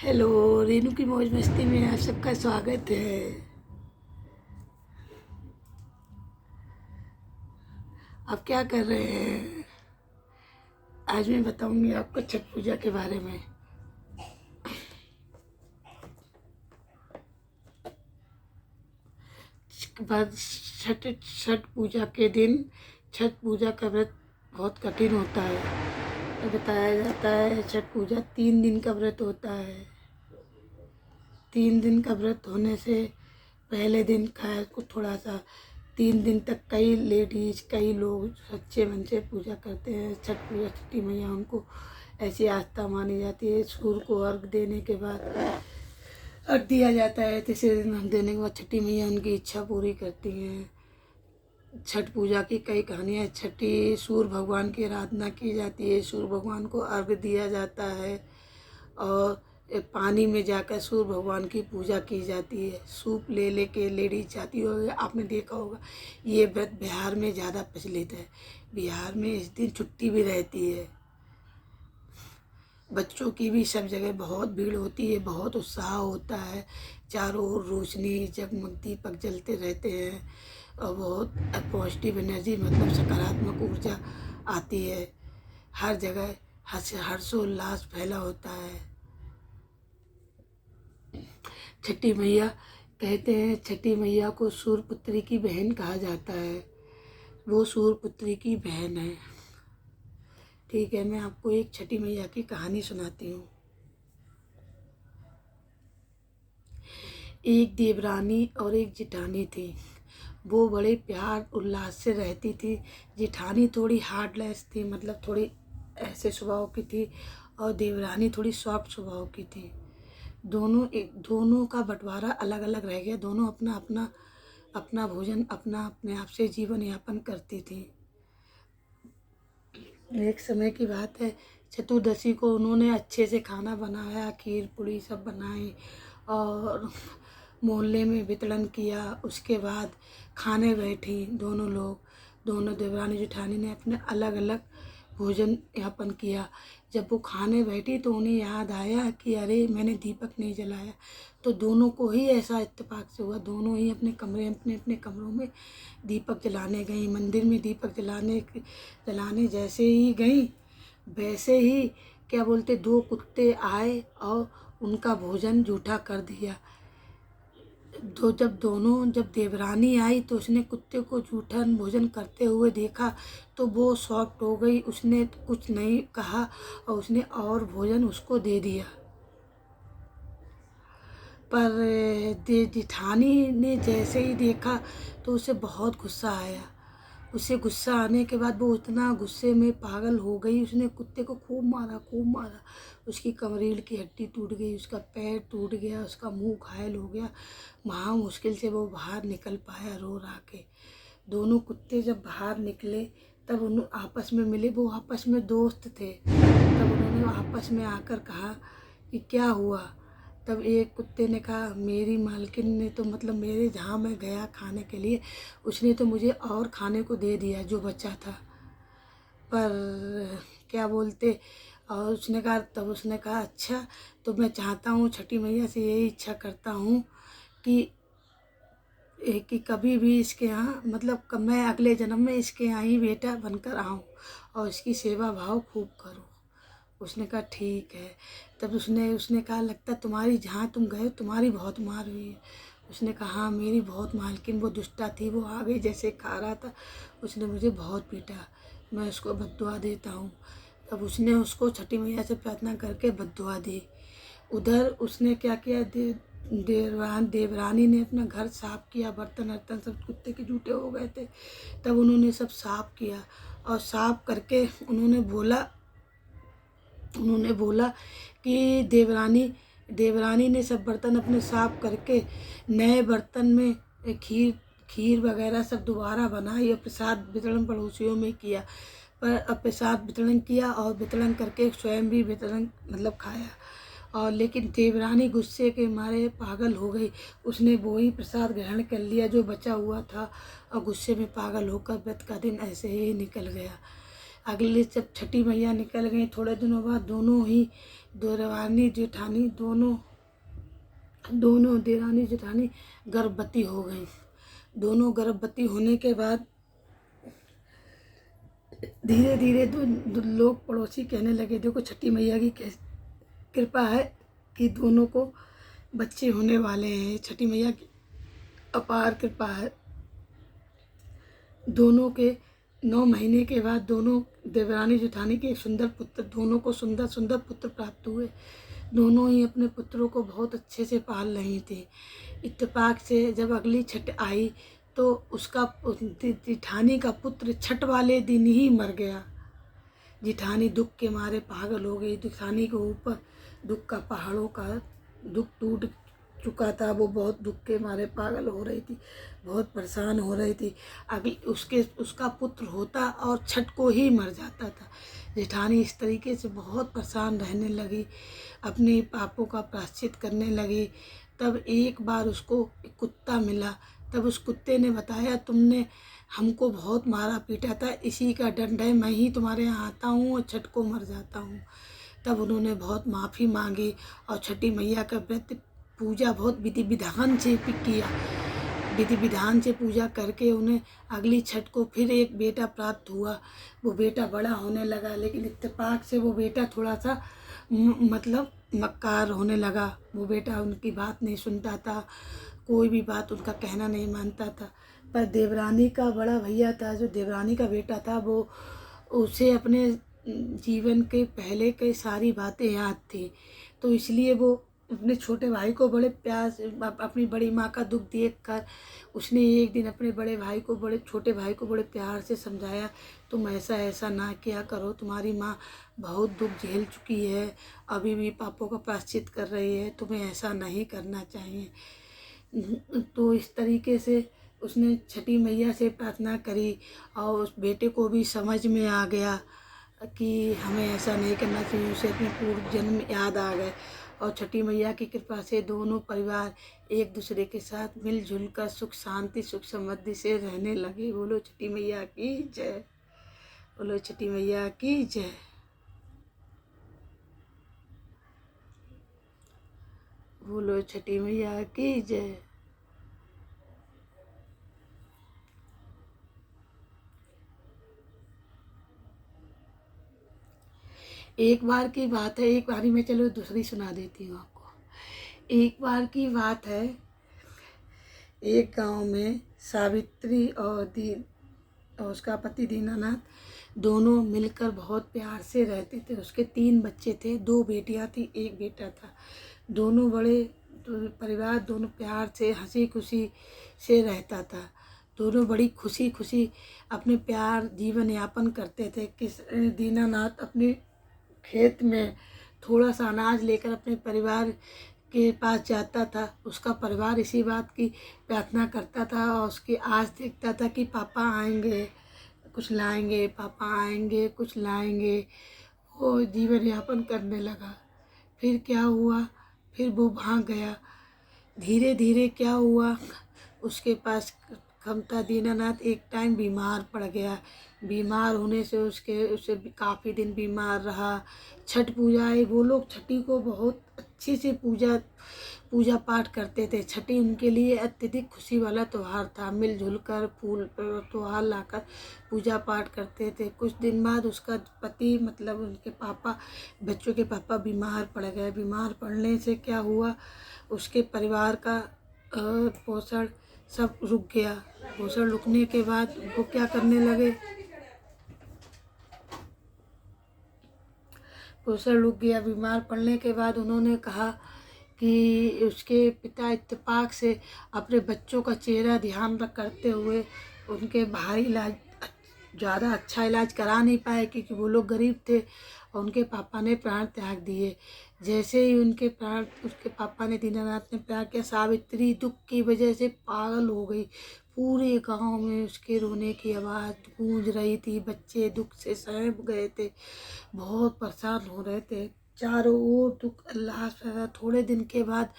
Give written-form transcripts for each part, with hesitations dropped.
Hello, Renu की मौज मस्ती में आप सबका स्वागत है। आप क्या कर रहे हैं? आज मैं बताऊंगी आपको छठ पूजा के बारे में। बाद छठ छठ पूजा के दिन छठ पूजा का व्रत बहुत कठिन होता है। तो बताया जाता है छठ पूजा 3 दिन का व्रत होता है। 3 दिन का व्रत होने से पहले दिन खाया को थोड़ा सा 3 दिन तक कई लेडीज कई लोग सच्चे मन से पूजा करते हैं। छठ पूजा छठी मैया उनको ऐसी आस्था मानी जाती है। सूर्य को अर्घ देने के बाद अर्घ दिया जाता है। तीसरे दिन अर्घ देने के बाद छठी मैया उनकी इच्छा पूरी करती हैं। छठ पूजा की कई कहानियाँ। छठी सूर्य भगवान की आराधना की जाती है। सूर्य भगवान को अर्घ दिया जाता है और पानी में जाकर सूर्य भगवान की पूजा की जाती है। सूप ले लेके लेडीज जाती होगी, आपने देखा होगा। ये व्रत बिहार में ज़्यादा प्रचलित है। बिहार में इस दिन छुट्टी भी रहती है। बच्चों की भी सब जगह बहुत भीड़ होती है, बहुत उत्साह होता है। चारों ओर रोशनी जगमग दीपक जलते रहते हैं और बहुत पॉजिटिव एनर्जी मतलब सकारात्मक ऊर्जा आती है। हर जगह हर्षोल्लास फैला होता है। छठी मैया कहते हैं, छठी मैया को सूर्य पुत्री की बहन कहा जाता है। वो सूर्य पुत्री की बहन है। ठीक है, मैं आपको एक छठी मैया की कहानी सुनाती हूँ। एक देवरानी और एक जेठानी थी। वो बड़े प्यार उल्लास से रहती थी। जेठानी थोड़ी हार्डलेस थी, मतलब थोड़ी ऐसे स्वभाव की थी, और देवरानी थोड़ी सॉफ्ट स्वभाव की थी। दोनों का बंटवारा अलग अलग रह गया। दोनों अपना अपना अपना भोजन अपना अपने आप से जीवन यापन करती थी। एक समय की बात है, चतुर्दशी को उन्होंने अच्छे से खाना बनाया, खीर पूड़ी सब बनाई और मोहल्ले में वितरण किया। उसके बाद खाने बैठी दोनों लोग। दोनों देवरानी जेठानी ने अपने अलग अलग भोजन यापन किया। जब वो खाने बैठी तो उन्हें याद आया कि अरे मैंने दीपक नहीं जलाया। तो दोनों को ही ऐसा इत्तेफाक से हुआ, दोनों ही अपने अपने कमरों में दीपक जलाने गई। मंदिर में दीपक जलाने जैसे ही गई, वैसे ही क्या बोलते 2 कुत्ते आए और उनका भोजन जूठा कर दिया। तो जब देवरानी आई तो उसने कुत्ते को जूठा भोजन करते हुए देखा तो वो शॉक्ड हो गई। उसने कुछ नहीं कहा और उसने और भोजन उसको दे दिया। पर जेठानी ने जैसे ही देखा तो उसे बहुत गुस्सा आया। उसे गुस्सा आने के बाद वो इतना गुस्से में पागल हो गई, उसने कुत्ते को खूब मारा खूब मारा। उसकी कमरील की हड्डी टूट गई, उसका पैर टूट गया, उसका मुंह घायल हो गया। महा मुश्किल से वो बाहर निकल पाया रो रा के। दोनों कुत्ते जब बाहर निकले तब उन आपस में मिले। वो आपस में दोस्त थे। तब उन्होंने आपस में आकर कहा कि क्या हुआ। तब एक कुत्ते ने कहा, मेरी मालकिन ने तो मतलब मेरे जहाँ मैं गया खाने के लिए, उसने तो मुझे और खाने को दे दिया जो बचा था। पर क्या बोलते, और उसने कहा अच्छा, तो मैं चाहता हूँ, छठी मैया से यही इच्छा करता हूँ कि कभी भी इसके यहाँ मतलब मैं अगले जन्म में इसके यहाँ ही बेटा बनकर आऊँ और इसकी सेवा भाव खूब करूँ। उसने कहा ठीक है। तब उसने कहा, लगता तुम्हारी जहाँ तुम गए तुम्हारी बहुत मार हुई है। उसने कहा हाँ मेरी बहुत, मालकिन वो दुष्टा थी, वो आ गई जैसे खा रहा था, उसने मुझे बहुत पीटा, मैं उसको बद्दुआ देता हूँ। तब उसने उसको छठी मैया से प्रार्थना करके बद्दुआ दी। उधर उसने क्या किया, देवरानी ने अपना घर साफ किया। बर्तन वर्तन सब कुत्ते के जूठे हो गए थे। तब उन्होंने सब साफ किया और साफ करके उन्होंने बोला कि देवरानी ने सब बर्तन अपने साफ करके नए बर्तन में खीर वगैरह सब दोबारा बनाई और प्रसाद वितरण पड़ोसियों में किया। पर प्रसाद वितरण किया और वितरण करके स्वयं भी वितरण मतलब खाया। और लेकिन देवरानी गुस्से के मारे पागल हो गई। उसने वो ही प्रसाद ग्रहण कर लिया जो बचा हुआ था और गुस्से में पागल होकर व्रत का दिन ऐसे ही निकल गया। अगले जब छठी मैया निकल गई, थोड़े दिनों बाद दोनों ही देवरानी जेठानी दोनों दोनों देवरानी जेठानी गर्भवती हो गई। दोनों गर्भवती होने के बाद धीरे धीरे लोग पड़ोसी कहने लगे, देखो छठी मैया की कृपा है कि दोनों को बच्चे होने वाले हैं। छठी मैया की अपार कृपा है। दोनों के 9 महीने के बाद दोनों देवरानी जेठानी के सुंदर पुत्र, दोनों को सुंदर सुंदर पुत्र प्राप्त हुए। दोनों ही अपने पुत्रों को बहुत अच्छे से पाल रही थी। इत्तेफाक से जब अगली छठ आई तो उसका जेठानी का पुत्र छठ वाले दिन ही मर गया। जेठानी दुख के मारे पागल हो गई। जेठानी के ऊपर दुख का पहाड़ों का दुख टूट चुका था। वो बहुत दुख के मारे पागल हो रही थी, बहुत परेशान हो रही थी। अगली उसका पुत्र होता और छठ को ही मर जाता था। जेठानी इस तरीके से बहुत परेशान रहने लगी, अपने पापों का प्रायश्चित करने लगी। तब एक बार उसको एक कुत्ता मिला। तब उस कुत्ते ने बताया, तुमने हमको बहुत मारा पीटा था, इसी का दंड है, मैं ही तुम्हारे यहाँ आता हूँ और छठ को मर जाता हूँ। तब उन्होंने बहुत माफ़ी मांगी और छठी मैया का व्रत पूजा बहुत विधि विधान से किया। विधि विधान से पूजा करके उन्हें अगली छठ को फिर एक बेटा प्राप्त हुआ। वो बेटा बड़ा होने लगा, लेकिन इत्तेफाक से वो बेटा थोड़ा सा मतलब मक्कार होने लगा। वो बेटा उनकी बात नहीं सुनता था, कोई भी बात उनका कहना नहीं मानता था। पर देवरानी का बड़ा भैया था, जो देवरानी का बेटा था, वो उसे अपने जीवन के पहले कई सारी बातें याद थी। तो इसलिए वो अपने छोटे भाई को बड़े प्यार से, अपनी बड़ी माँ का दुख देखकर उसने एक दिन अपने छोटे भाई को बड़े प्यार से समझाया, तुम ऐसा ऐसा ना किया करो, तुम्हारी माँ बहुत दुख झेल चुकी है, अभी भी पापों का प्रायश्चित कर रही है, तुम्हें ऐसा नहीं करना चाहिए। तो इस तरीके से उसने छठी मैया से प्रार्थना करी और उस बेटे को भी समझ में आ गया कि हमें ऐसा नहीं करना चाहिए। उसे अपने पूर्व जन्म याद आ गए और छठी मैया की कृपा से दोनों परिवार एक दूसरे के साथ मिलजुल कर सुख शांति सुख समृद्धि से रहने लगे। बोलो छठी मैया की जय। बोलो छठी मैया की जय। बोलो छठी मैया की जय। एक बार की बात है, एक बारी में चलो दूसरी सुना देती हूँ आपको। एक बार की बात है, एक गांव में सावित्री और उसका पति दीनानाथ दोनों मिलकर बहुत प्यार से रहते थे। उसके 3 बच्चे थे, 2 बेटियां थी, 1 बेटा था। दोनों बड़े परिवार, दोनों प्यार से हंसी खुशी से रहता था। दोनों बड़ी खुशी खुशी अपने प्यार जीवन यापन करते थे। दीनानाथ अपने खेत में थोड़ा सा अनाज लेकर अपने परिवार के पास जाता था। उसका परिवार इसी बात की प्रार्थना करता था और उसकी आस देखता था कि पापा आएंगे कुछ लाएंगे, पापा आएंगे कुछ लाएंगे। वो जीवन यापन करने लगा। फिर क्या हुआ, फिर वो भाग गया। धीरे धीरे क्या हुआ, उसके पास क्षमता, दीनानाथ एक टाइम बीमार पड़ गया। बीमार होने से उसे काफ़ी दिन बीमार रहा। छठ पूजा आई, वो लोग छठी को बहुत अच्छे से पूजा पाठ करते थे। छठी उनके लिए अत्यधिक खुशी वाला त्यौहार था। मिलजुल कर फूल त्यौहार लाकर पूजा पाठ करते थे। कुछ दिन बाद उसका पति मतलब उनके पापा, बच्चों के पापा बीमार पड़ गए। बीमार पड़ने से क्या हुआ, उसके परिवार का पोषण सब रुक गया। पोषण रुकने के बाद वो क्या करने लगे, पोषण रुक गया। बीमार पड़ने के बाद उन्होंने कहा कि उसके पिता इत्तेफाक से अपने बच्चों का चेहरा ध्यान रख करते हुए उनके भारी इलाज ज़्यादा अच्छा इलाज करा नहीं पाए, क्योंकि वो लोग गरीब थे और उनके पापा ने प्राण त्याग दिए। जैसे ही उसके पापा ने, दीनानाथ ने प्यार किया, सावित्री दुख की वजह से पागल हो गई। पूरे गांव में उसके रोने की आवाज़ गूंज रही थी। बच्चे दुख से सहम गए थे, बहुत परेशान हो रहे थे। चारों ओर दुख अल्लाह से। थोड़े दिन के बाद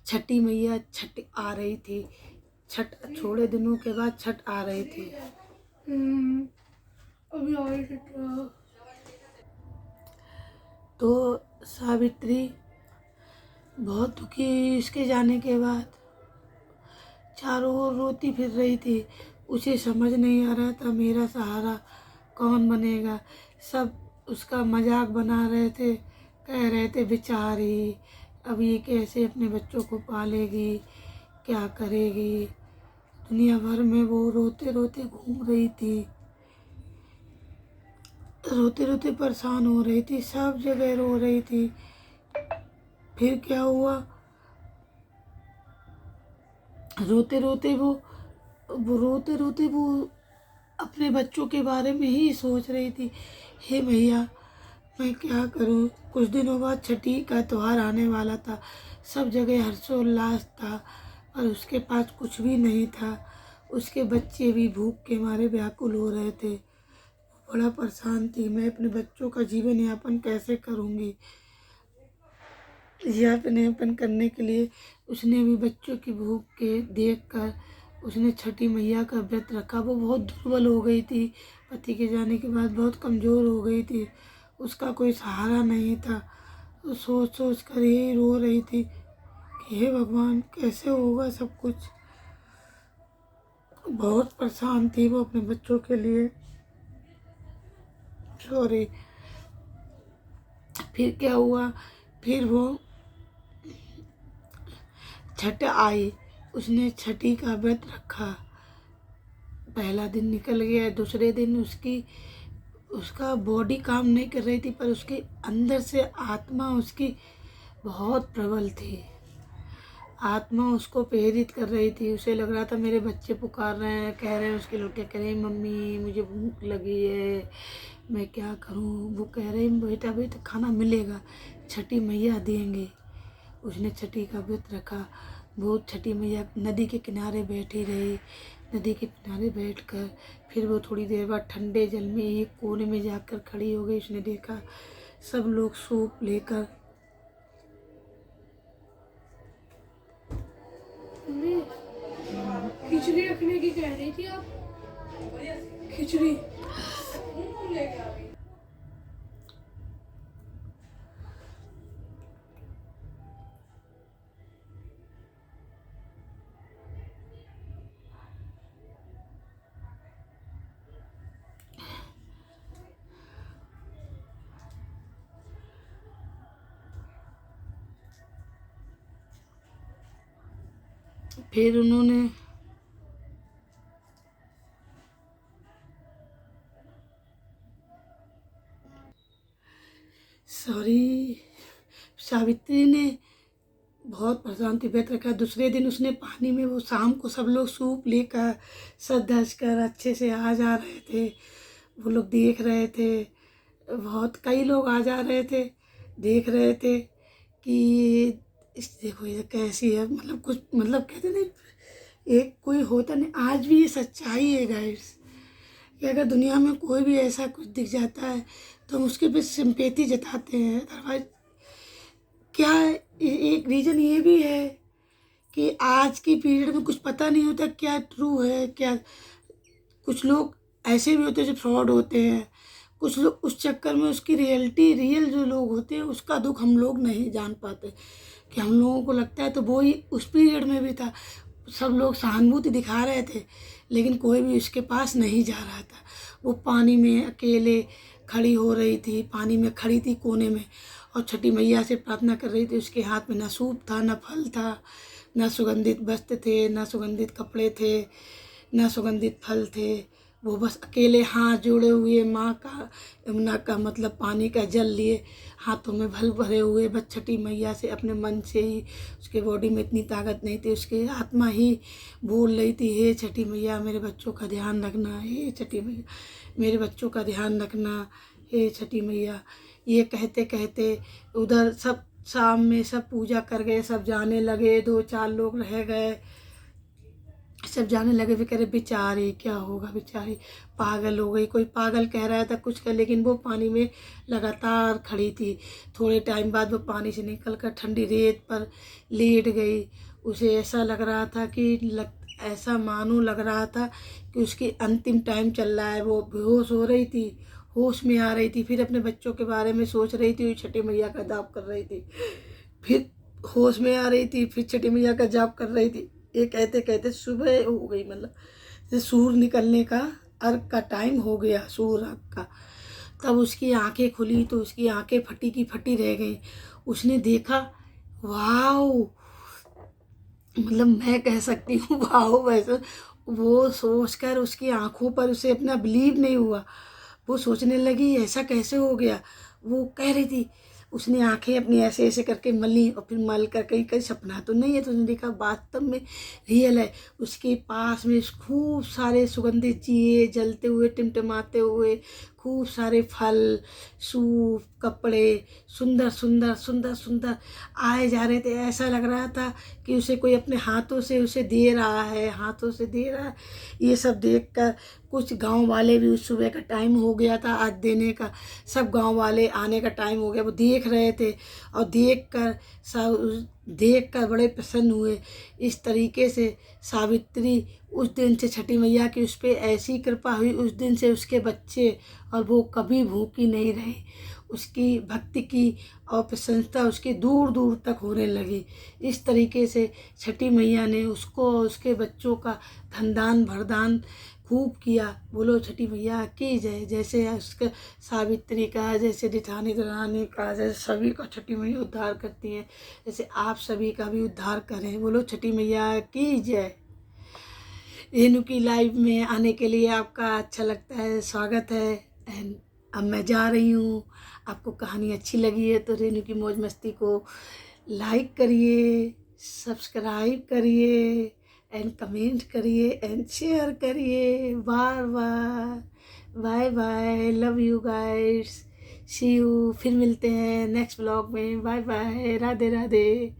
छठी मैया छठ आ रही थी। थोड़े दिनों के बाद छठ आ रही थी। अभी और तो सावित्री बहुत दुखी हुई इसके जाने के बाद, चारों ओर रोती फिर रही थी। उसे समझ नहीं आ रहा था मेरा सहारा कौन बनेगा। सब उसका मजाक बना रहे थे, कह रहे थे बेचारी अब ये कैसे अपने बच्चों को पालेगी, क्या करेगी। दुनिया भर में वो रोते रोते घूम रही थी, रोते रोते परेशान हो रही थी, सब जगह रो रही थी। फिर क्या हुआ, रोते रोते वो अपने बच्चों के बारे में ही सोच रही थी। हे भैया मैं क्या करूं। कुछ दिनों बाद छठी का त्यौहार आने वाला था, सब जगह हर्षोल्लास था, पर उसके पास कुछ भी नहीं था। उसके बच्चे भी भूख के मारे व्याकुल हो रहे थे। बड़ा परेशान थी, मैं अपने बच्चों का जीवन यापन कैसे करूंगी। यापन यापन करने के लिए उसने भी बच्चों की भूख के देखकर उसने छठी मैया का व्रत रखा। वो बहुत दुर्बल हो गई थी, पति के जाने के बाद बहुत कमज़ोर हो गई थी, उसका कोई सहारा नहीं था। तो सोच सोच कर ही रो रही थी कि हे भगवान कैसे होगा सब कुछ। बहुत परेशान थी वो अपने बच्चों के लिए। सॉरी। फिर क्या हुआ, फिर वो छठ आई, उसने छठी का व्रत रखा। पहला दिन निकल गया, दूसरे दिन उसका बॉडी काम नहीं कर रही थी, पर उसके अंदर से आत्मा उसकी बहुत प्रबल थी। आत्मा उसको प्रेरित कर रही थी। उसे लग रहा था मेरे बच्चे पुकार रहे हैं, कह रहे हैं, उसके लड़के कह रहे हैं मम्मी मुझे भूख लगी है, मैं क्या करूं। वो कह रहे हैं बेटा बेटा खाना मिलेगा, छठी मैया देंगे। उसने छठी का व्रत रखा। वो छठी मैया नदी के किनारे बैठी रही। नदी के किनारे बैठकर फिर वो थोड़ी देर बाद ठंडे जल में एक कोने में जाकर खड़ी हो गई। उसने देखा सब लोग सूप लेकर खिचड़ी रखने की कह रही थी आप। खिचड़ी फिर उन्होंने सावित्री ने बहुत परेशान थी, व्रत रखा। दूसरे दिन उसने पानी में वो शाम को सब लोग सूप लेकर सज धज कर अच्छे से आ जा रहे थे। वो लोग देख रहे थे, बहुत कई लोग आ जा रहे थे, देख रहे थे कि देखो ये कैसी है। मतलब कुछ मतलब कहते नहीं, एक कोई होता नहीं। आज भी ये सच्चाई है गाइस, कि अगर दुनिया में कोई भी ऐसा कुछ दिख जाता है तो हम उसके पे सिंपैथी जताते हैं। अदरवाइज क्या एक रीज़न ये भी है कि आज की पीरियड में कुछ पता नहीं होता क्या ट्रू है क्या। कुछ लोग ऐसे भी होते हैं जो फ्रॉड होते हैं। कुछ लोग उस चक्कर में उसकी रियल जो लोग होते हैं उसका दुख हम लोग नहीं जान पाते, कि हम लोगों को लगता है तो वो ही उस पीरियड में भी था। सब लोग सहानुभूति दिखा रहे थे लेकिन कोई भी उसके पास नहीं जा रहा था। वो पानी में अकेले खड़ी हो रही थी, पानी में खड़ी थी कोने में, और छठी मैया से प्रार्थना कर रही थी। उसके हाथ में ना सूप था, ना फल था, ना सुगंधित वस्त्र थे, ना सुगंधित कपड़े थे, ना सुगंधित फल थे। वो बस अकेले हाथ जोड़े हुए माँ का यमुना का मतलब पानी का जल लिए हाथों में भल भरे हुए, बस छठी मैया से अपने मन से ही। उसके बॉडी में इतनी ताकत नहीं थी, उसकी आत्मा ही बोल रही थी हे छठी मैया मेरे बच्चों का ध्यान रखना, हे छठी मैया मेरे बच्चों का ध्यान रखना, हे छठी मैया। ये कहते कहते उधर सब शाम में सब पूजा कर गए, सब जाने लगे। 2-4 लोग रह गए, सब जाने लगे। भी कह रहे बेचारी क्या होगा, बेचारी पागल हो गई। कोई पागल कह रहा था कुछ कर, लेकिन वो पानी में लगातार खड़ी थी। थोड़े टाइम बाद वो पानी से निकल कर ठंडी रेत पर लेट गई। उसे ऐसा लग रहा था कि ऐसा मानो लग रहा था कि उसकी अंतिम टाइम चल रहा है। वो बेहोश हो रही थी, होश में आ रही थी, फिर अपने बच्चों के बारे में सोच रही थी, छठी मैया का जाप कर रही थी, फिर होश में आ रही थी, फिर छठी मैया का जाप कर रही थी। ये कहते कहते सुबह हो गई, मतलब सूर्य निकलने का अर्घ का टाइम हो गया, सूर्य अर्घ का। तब उसकी आंखें खुली तो उसकी आंखें फटी की फटी रह गई। उसने देखा, वाओ, मतलब मैं कह सकती हूँ वाओ। वैसे वो सोचकर उसकी आंखों पर उसे अपना बिलीव नहीं हुआ। वो सोचने लगी ऐसा कैसे हो गया। वो कह रही थी, उसने आंखें अपनी ऐसे ऐसे करके मली और फिर मल कर कहीं कहीं सपना तो नहीं है। तो उसने देखा वास्तव में रियल है। उसके पास में खूब सारे सुगंधित दिए जलते हुए, टिमटिमाते हुए, खूब सारे फल, सूप, कपड़े, सुंदर सुंदर सुंदर सुंदर आए जा रहे थे। ऐसा लग रहा था कि उसे कोई अपने हाथों से उसे दे रहा है, हाथों से दे रहा है। ये सब देखकर कुछ गांव वाले भी, उस सुबह का टाइम हो गया था आज देने का, सब गांव वाले आने का टाइम हो गया, वो देख रहे थे और देख कर बड़े प्रसन्न हुए। इस तरीके से सावित्री, उस दिन से छठी मैया की उस पर ऐसी कृपा हुई, उस दिन से उसके बच्चे और वो कभी भूखी नहीं रही। उसकी भक्ति की और प्रशंसा उसकी दूर दूर तक होने लगी। इस तरीके से छठी मैया ने उसको और उसके बच्चों का धनदान वरदान खूब किया। बोलो छठी मैया की जय। जैसे उसके सावित्री का, जैसे जेठानी दरानी का, जैसे सभी का छठी मैया उद्धार करती हैं, जैसे आप सभी का भी उद्धार करें। बोलो छठी मैया की जय। रेनू की लाइव में आने के लिए आपका अच्छा लगता है, स्वागत है। एंड अब मैं जा रही हूँ। आपको कहानी अच्छी लगी है तो रेनू की मौज मस्ती को लाइक करिए, सब्सक्राइब करिए एंड कमेंट करिए एंड शेयर करिए बार बार। Bye bye, love you guys, see you. फिर मिलते हैं नेक्स्ट ब्लॉग में। Bye bye, Radhe Radhe.